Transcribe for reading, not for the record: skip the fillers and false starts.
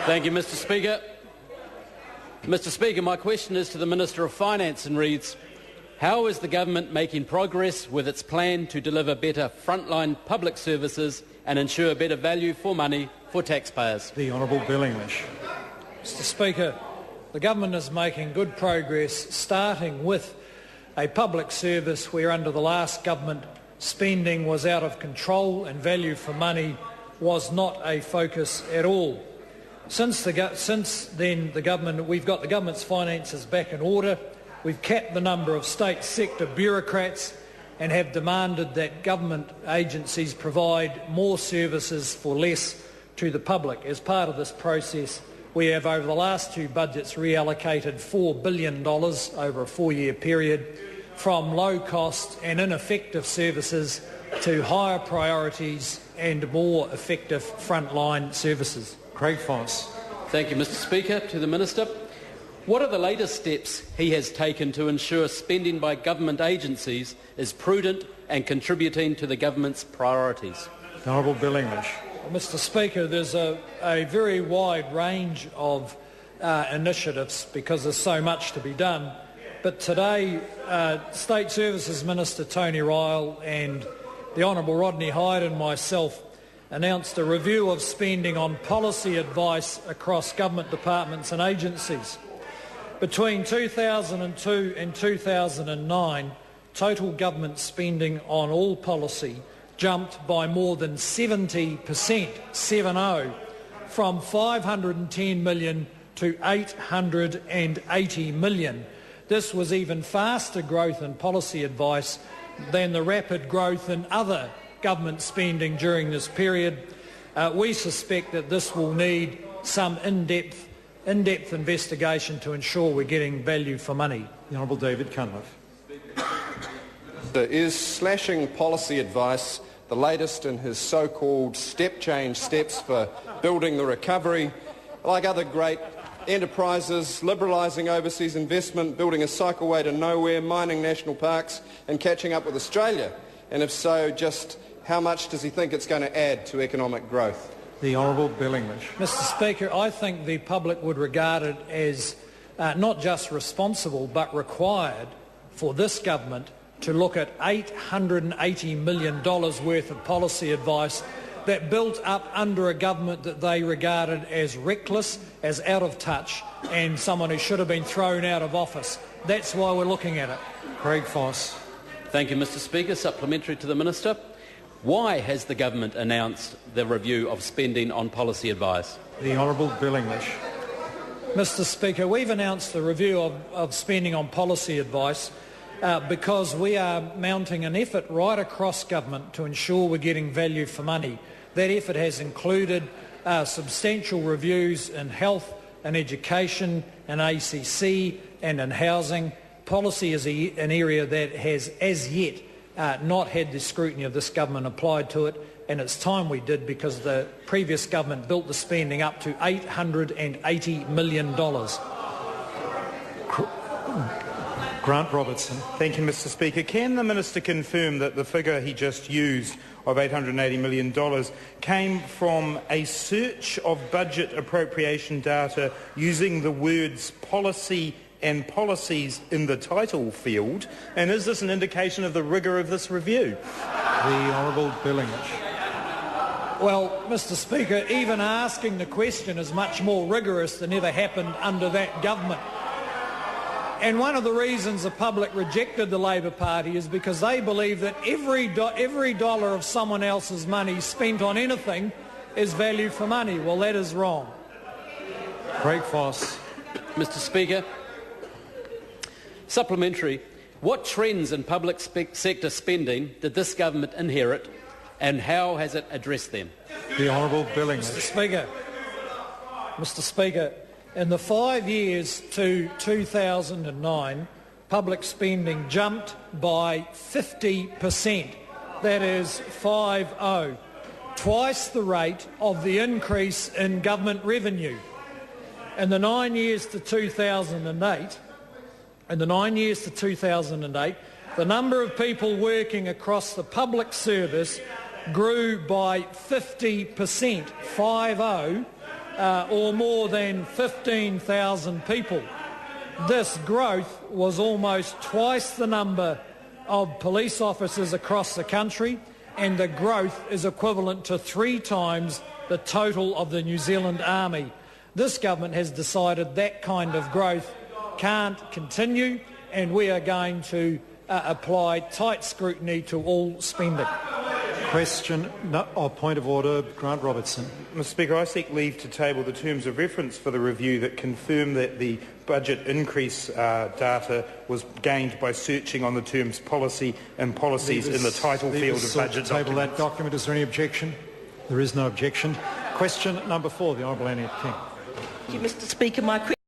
Thank you, Mr Speaker. Mr Speaker, my question is to the Minister of Finance and reads, how is the government making progress with its plan to deliver better frontline public services and ensure better value for money for taxpayers? The Honourable Bill English. Mr Speaker, the government is making good progress, starting with a public service where under the last government spending was out of control and value for money was not a focus at all. Since then, we've got the government's finances back in order. We've capped the number of state sector bureaucrats and have demanded that government agencies provide more services for less to the public. As part of this process, we have over the last two budgets reallocated $4 billion over a 4-year period from low-cost and ineffective services to higher priorities and more effective frontline services. Craig Foss. Thank you, Mr Speaker. To the Minister. What are the latest steps he has taken to ensure spending by government agencies is prudent and contributing to the government's priorities? The Honourable Bill English. Well, Mr Speaker, there's a very wide range of initiatives because there's so much to be done. But today, State Services Minister Tony Ryle and the Honourable Rodney Hyde and myself announced a review of spending on policy advice across government departments and agencies. Between 2002 and 2009, total government spending on all policy jumped by more than 70%, 7-0, from $510 million to $880 million. This was even faster growth in policy advice than the rapid growth in other government spending during this period. We suspect that this will need some in-depth investigation to ensure we're getting value for money. The Honourable David Cunliffe. Is slashing policy advice the latest in his so-called step change steps for building the recovery? Like other great enterprises, liberalising overseas investment, building a cycleway to nowhere, mining national parks and catching up with Australia? And if so, just how much does he think it's going to add to economic growth? The Honourable Bill English. Mr Speaker, I think the public would regard it as not just responsible but required for this government to look at $880 million worth of policy advice that built up under a government that they regarded as reckless, as out of touch, and someone who should have been thrown out of office. That's why we're looking at it. Craig Foss. Thank you, Mr Speaker. Supplementary to the Minister. Why has the government announced the review of spending on policy advice? The Honourable Bill English. Mr Speaker, we've announced the review of spending on policy advice because we are mounting an effort right across government to ensure we're getting value for money. That effort has included substantial reviews in health and education and ACC and in housing. Policy is an area that has as yet not had the scrutiny of this government applied to it, and it's time we did because the previous government built the spending up to $880 million. Grant Robertson. Thank you, Mr Speaker. Can the Minister confirm that the figure he just used of $880 million came from a search of budget appropriation data using the words policy and policies in the title field? And is this an indication of the rigour of this review? The Honourable Bill English. Well, Mr Speaker, even asking the question is much more rigorous than ever happened under that government. And one of the reasons the public rejected the Labor Party is because they believe that every dollar of someone else's money spent on anything is value for money. Well, that is wrong. Craig Foss. Mr Speaker. Supplementary. What trends in public sector spending did this government inherit and how has it addressed them? The Honourable Bill English. Mr Speaker, in the 5 years to 2009, public spending jumped by 50%. That is 50. Twice the rate of the increase in government revenue. In the 9 years to 2008, the number of people working across the public service grew by 50%, 50, or more than 15,000 people. This growth was almost twice the number of police officers across the country, and the growth is equivalent to 3 times the total of the New Zealand Army. This government has decided that kind of growth can't continue, and we are going to apply tight scrutiny to all spending. Question point of order, Grant Robertson. Mr Speaker, I seek leave to table the terms of reference for the review that confirm that the budget increase data was gained by searching on the terms policy and policies in the title field of budget documents. Table that document. Is there any objection? There is no objection. Question number 4, the Honourable Annette King. Thank you, Mr Speaker. My